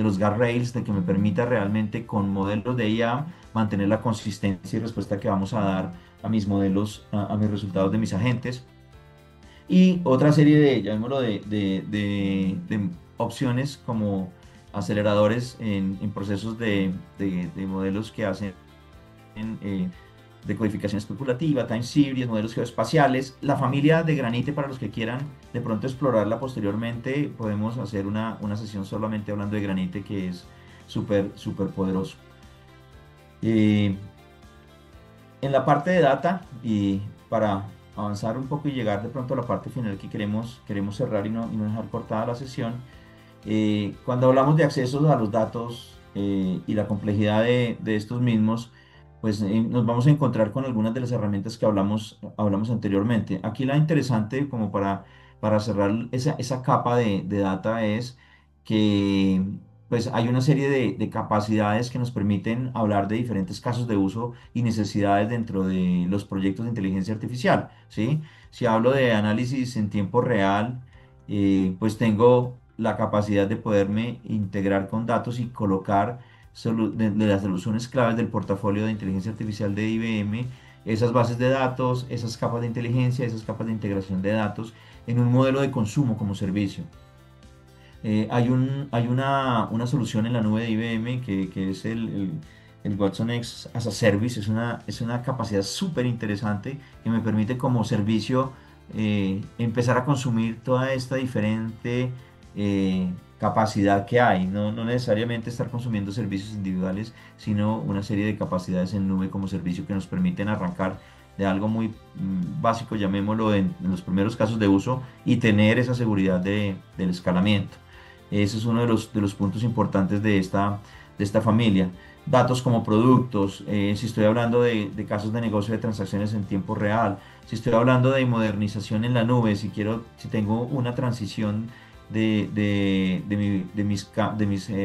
los guardrails, de que me permita realmente con modelos de IA mantener la consistencia y respuesta que vamos a dar a mis modelos, a mis resultados de mis agentes. Y otra serie llamémoslo, de opciones como aceleradores en procesos de modelos que hacen eh, decodificación especulativa, time series, modelos geoespaciales. La familia de Granite, para los que quieran de pronto explorarla posteriormente, podemos hacer una sesión solamente hablando de Granite, que es súper, súper poderoso. Eh, En la parte de data, y para avanzar un poco y llegar de pronto a la parte final que queremos cerrar y no dejar cortada la sesión, cuando hablamos de accesos a los datos y la complejidad de estos mismos, pues nos vamos a encontrar con algunas de las herramientas que hablamos anteriormente. Aquí la interesante, como para cerrar esa capa de data, es que pues hay una serie de capacidades que nos permiten hablar de diferentes casos de uso y necesidades dentro de los proyectos de inteligencia artificial, ¿sí? Si hablo de análisis en tiempo real, pues tengo la capacidad de poderme integrar con datos y colocar de las soluciones claves del portafolio de inteligencia artificial de IBM, esas bases de datos, esas capas de inteligencia, esas capas de integración de datos en un modelo de consumo como servicio. Hay una solución en la nube de IBM que es el Watson X as a Service. Es una capacidad súper interesante que me permite como servicio empezar a consumir toda esta diferente capacidad que hay. No necesariamente estar consumiendo servicios individuales, sino una serie de capacidades en nube como servicio que nos permiten arrancar de algo muy básico, llamémoslo, en los primeros casos de uso, y tener esa seguridad del escalamiento. Ese es uno de los puntos importantes de esta familia. Datos como productos, si estoy hablando de casos de negocio de transacciones en tiempo real, si estoy hablando de modernización en la nube, si tengo una transición de mis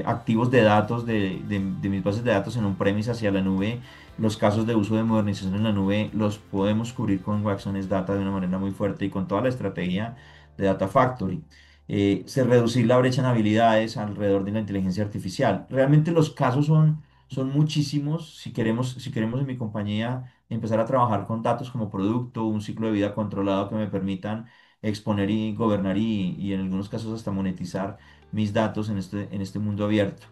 activos de datos, de mis bases de datos en on-premise hacia la nube, los casos de uso de modernización en la nube los podemos cubrir con Watson Data de una manera muy fuerte y con toda la estrategia de Data Factory. Reducir la brecha en habilidades alrededor de la inteligencia artificial. Realmente los casos son muchísimos. Si queremos en mi compañía empezar a trabajar con datos como producto, un ciclo de vida controlado que me permitan exponer y gobernar y en algunos casos hasta monetizar mis datos en este mundo abierto.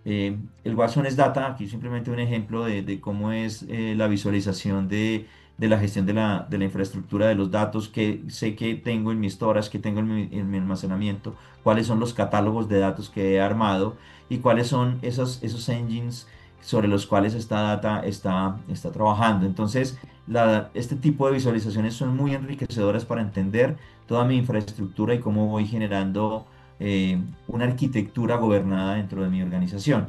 El Watson es Data, aquí simplemente un ejemplo de cómo es la visualización de la gestión de la infraestructura de los datos, que sé que tengo en mi storage, que tengo en mi almacenamiento, cuáles son los catálogos de datos que he armado y cuáles son esos engines sobre los cuales esta data está trabajando. Entonces, este tipo de visualizaciones son muy enriquecedoras para entender toda mi infraestructura y cómo voy generando una arquitectura gobernada dentro de mi organización.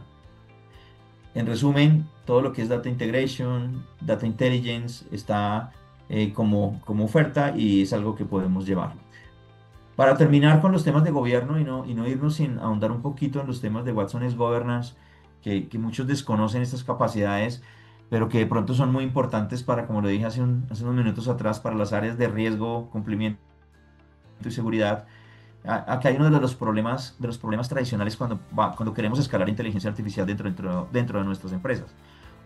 En resumen, todo lo que es Data Integration, Data Intelligence está como oferta y es algo que podemos llevar. Para terminar con los temas de gobierno y no irnos sin ahondar un poquito en los temas de Watson es Governance, que muchos desconocen estas capacidades, pero que de pronto son muy importantes para, como lo dije hace unos minutos atrás, para las áreas de riesgo, cumplimiento y seguridad. Aquí hay uno de los problemas tradicionales cuando queremos escalar inteligencia artificial dentro de nuestras empresas.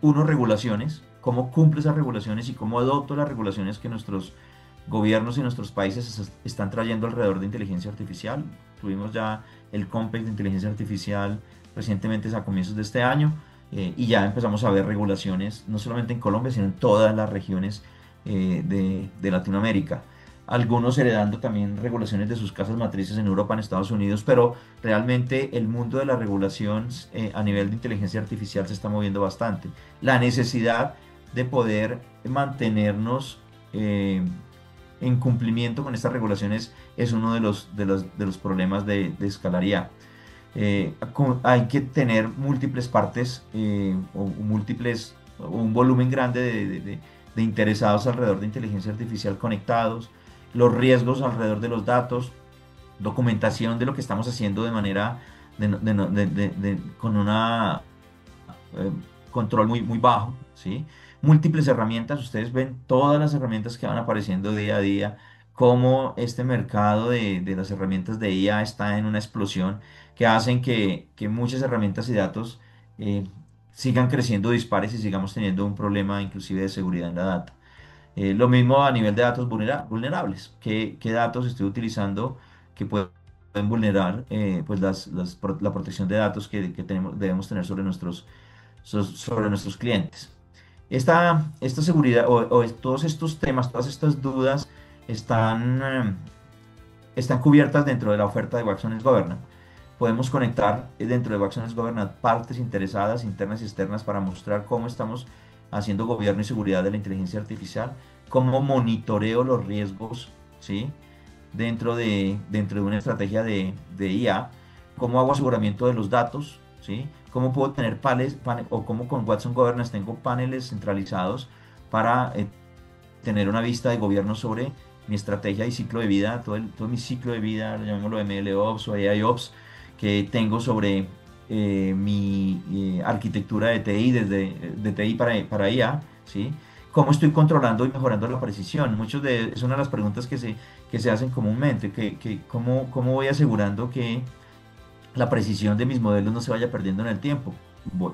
Uno, regulaciones, cómo cumple esas regulaciones y cómo adopto las regulaciones que nuestros gobiernos y nuestros países están trayendo alrededor de inteligencia artificial. Tuvimos ya el COMPEC de inteligencia artificial recientemente a comienzos de este año y ya empezamos a ver regulaciones no solamente en Colombia, sino en todas las regiones de Latinoamérica. Algunos heredando también regulaciones de sus casas matrices en Europa, en Estados Unidos, pero realmente el mundo de la regulación a nivel de inteligencia artificial se está moviendo bastante. La necesidad de poder mantenernos en cumplimiento con estas regulaciones es uno de los problemas de escalar IA. Hay que tener múltiples partes o múltiples o un volumen grande de interesados alrededor de inteligencia artificial conectados, los riesgos alrededor de los datos, documentación de lo que estamos haciendo de manera con una eh, control muy bajo, ¿sí? Múltiples herramientas, ustedes ven todas las herramientas que van apareciendo día a día, cómo este mercado de las herramientas de IA está en una explosión que hacen que muchas herramientas y datos eh, sigan creciendo dispares y sigamos teniendo un problema inclusive de seguridad en la data. Lo mismo a nivel de datos vulnerables. ¿Qué datos estoy utilizando que pueden vulnerar pues la protección de datos que debemos tener sobre nuestros clientes? Esta seguridad o todos estos temas, todas estas dudas están cubiertas dentro de la oferta de Waxon Governance. Podemos conectar dentro de Waxon Governance partes interesadas, internas y externas, para mostrar cómo estamos haciendo gobierno y seguridad de la inteligencia artificial, cómo monitoreo los riesgos, ¿sí? Dentro de una estrategia de IA, cómo hago aseguramiento de los datos, ¿sí? Cómo puedo tener o cómo con Watson Governance tengo paneles centralizados para tener una vista de gobierno sobre mi estrategia y ciclo de vida, todo mi ciclo de vida, llamémoslo MLOps o AIOps, que tengo sobre mi arquitectura de TI, de TI para IA, ¿sí? ¿Cómo estoy controlando y mejorando la precisión? Es una de las preguntas que se hacen comúnmente, ¿cómo voy asegurando que la precisión de mis modelos no se vaya perdiendo en el tiempo?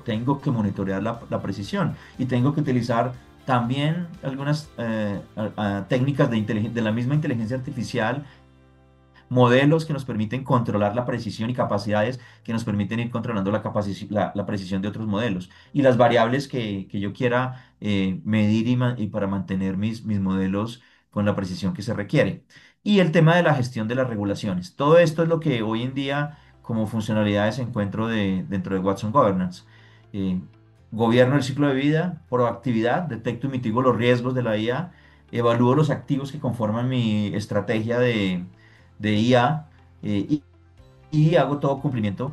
Tengo que monitorear la precisión y tengo que utilizar también algunas técnicas de la misma inteligencia artificial, modelos que nos permiten controlar la precisión y capacidades que nos permiten ir controlando la precisión de otros modelos y las variables que yo quiera medir y para mantener mis modelos con la precisión que se requiere. Y el tema de la gestión de las regulaciones. Todo esto es lo que hoy en día como funcionalidades encuentro dentro de Watson Governance. Eh, Gobierno el ciclo de vida, proactividad, detecto y mitigo los riesgos de la IA, evalúo los activos que conforman mi estrategia de IA y hago todo cumplimiento,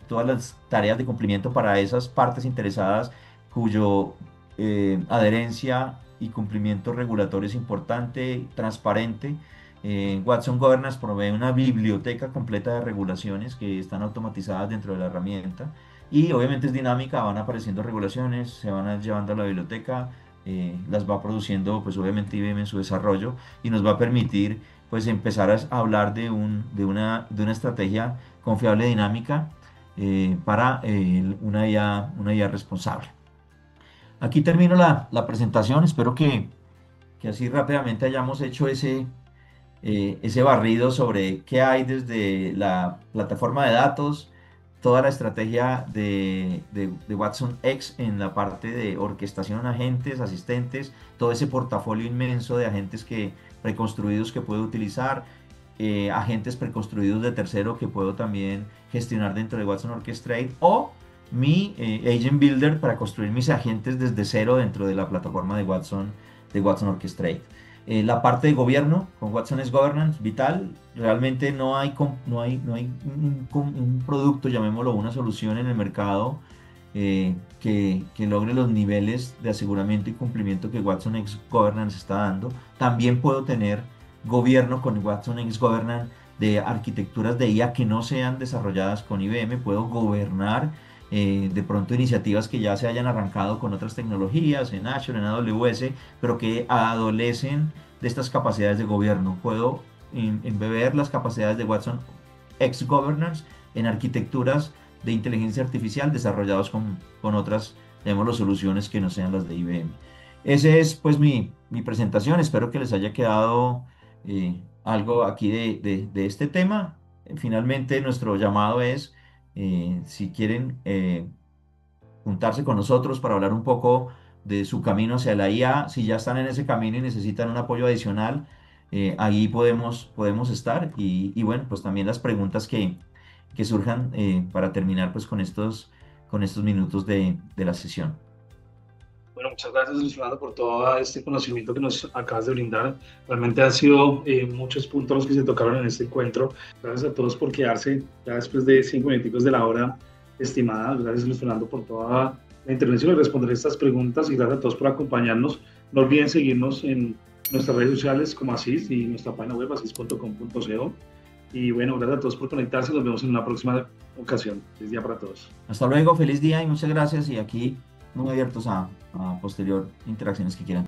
todas las tareas de cumplimiento para esas partes interesadas cuyo adherencia y cumplimiento regulatorio es importante, transparente. Watson Governance provee una biblioteca completa de regulaciones que están automatizadas dentro de la herramienta y obviamente es dinámica, van apareciendo regulaciones, se van llevando a la biblioteca, las va produciendo pues obviamente IBM en su desarrollo y nos va a permitir pues empezar a hablar de una estrategia confiable, dinámica para una IA responsable. Aquí termino la presentación, espero que así rápidamente hayamos hecho ese barrido sobre qué hay desde la plataforma de datos, toda la estrategia de Watson X en la parte de orquestación, agentes, asistentes, todo ese portafolio inmenso de agentes preconstruidos que puedo utilizar, agentes preconstruidos de tercero que puedo también gestionar dentro de Watson Orchestrate o mi Agent Builder para construir mis agentes desde cero dentro de la plataforma de Watson de Watson Orchestrate. La parte de gobierno con Watson S Governance, vital. Realmente no hay un producto, llamémoslo, una solución en el mercado que logre los niveles de aseguramiento y cumplimiento que Watson X Governance está dando. También puedo tener gobierno con Watson X Governance de arquitecturas de IA que no sean desarrolladas con IBM. Puedo gobernar de pronto iniciativas que ya se hayan arrancado con otras tecnologías, en Azure, en AWS, pero que adolecen de estas capacidades de gobierno. Puedo embeber las capacidades de Watson X Governance en arquitecturas de inteligencia artificial desarrollados con otras, llamémoslo, soluciones que no sean las de IBM. Ese es pues mi presentación. Espero que les haya quedado algo aquí de este tema. Finalmente, nuestro llamado es, si quieren juntarse con nosotros para hablar un poco de su camino hacia la IA, si ya están en ese camino y necesitan un apoyo adicional, ahí podemos estar. Y bueno, pues también las preguntas que surjan para terminar pues con estos minutos de la sesión. Bueno, muchas gracias, Luis Fernando, por todo este conocimiento que nos acabas de brindar. Realmente han sido muchos puntos los que se tocaron en este encuentro. Gracias a todos por quedarse ya después de 5 minuticos de la hora estimada. Gracias, Luis Fernando, por toda la intervención y responder estas preguntas. Y gracias a todos por acompañarnos. No olviden seguirnos en nuestras redes sociales como Asís y nuestra página web asis.com.co. Y bueno, gracias a todos por conectarse. Nos vemos en una próxima ocasión. Feliz día para todos. Hasta luego, feliz día y muchas gracias. Y aquí muy abiertos a posterior interacciones que quieran.